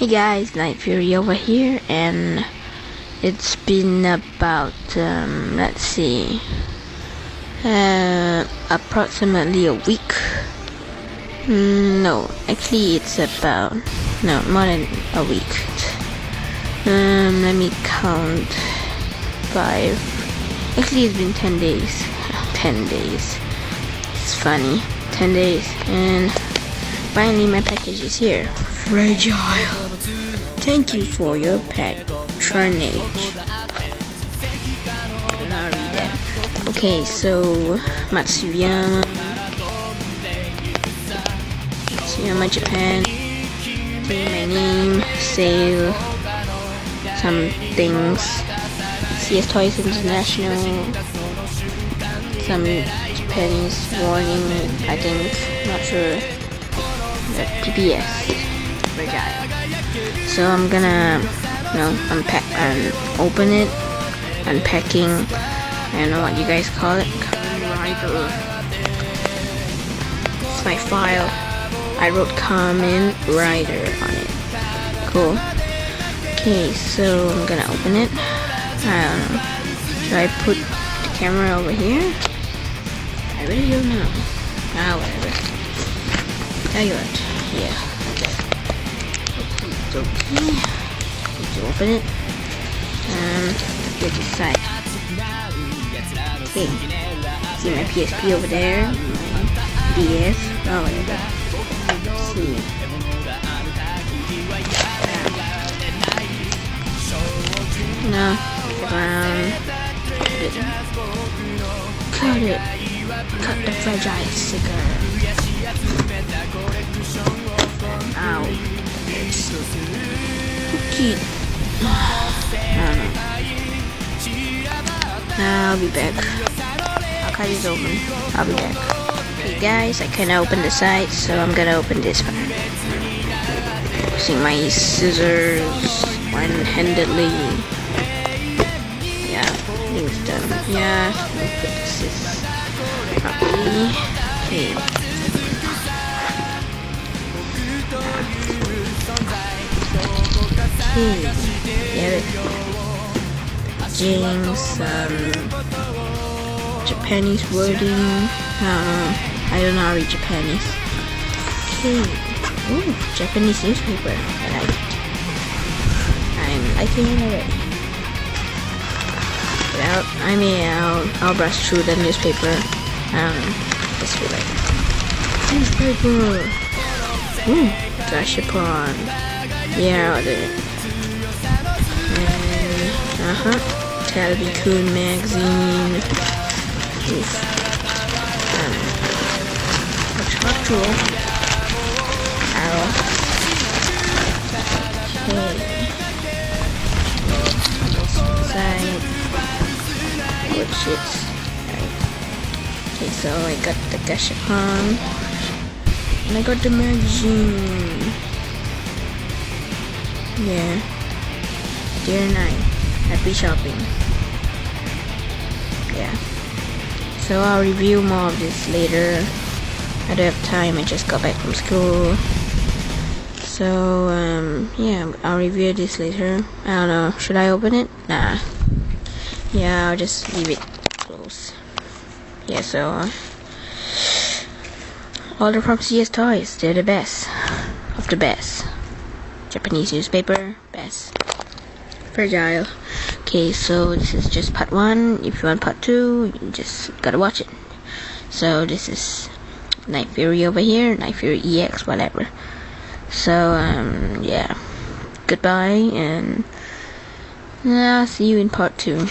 Hey guys, Night Fury over here, and it's been about, approximately a week. No, actually it's about, more than a week. Let me count. 5. Actually it's been 10 days. 10 days. It's funny. 10 days, and finally my package is here. Fragile. Thank you for your patronage. I'll read that. Okay, so Matsuyama, Japan. Say my name. Sale. Some things. CSTOYS International. Some Japanese warning. I think. Not sure. PPS. Fragile. So I'm gonna, unpack and open it. Unpacking. I don't know what you guys call it. Kamen Rider. It's my file. I wrote Kamen Rider on it. Cool. Okay, so I'm gonna open it. I don't know. Should I put the camera over here? I really don't know. Whatever. Tell you what. Yeah. Okay. Need to open it. Get this side. Okay. See my PSP over there. My DS. Whatever. Let's see. No. Around. Cut it. Cut the fragile sticker. Ow. Cookie. I don't know. I'll be back. I'll cut it open. I'll be back. Okay guys, I kinda opened the side, so I'm gonna open this one. Using my scissors one-handedly. Yeah, things done. Yeah, let me put this properly. Okay. Yeah, some Japanese wording. I don't know how to read Japanese. Okay. Ooh, Japanese newspaper. I like it. I'm liking it already. Well, I'll brush through the newspaper. I don't know. Just feel like newspaper. Ooh, Dash upon. Yeah, I'll do it. Television magazine. Oof. Structural. Arrow. Okay. Side. Which is right. Okay, so I got the Gashapon. And I got the magazine. Yeah. Dear night. Happy shopping. Yeah. So I'll review more of this later. I don't have time, I just got back from school. So, yeah, I'll review this later. I don't know, should I open it? Nah. Yeah, I'll just leave it closed. Yeah, so, all the from CSTOYS, they're the best of the best. Japanese newspaper, best. Fragile. Okay, so this is just part 1. If you want part 2, you just gotta watch it. So this is Night Fury over here, Night Fury EX, whatever. So yeah, goodbye, and I'll see you in part 2.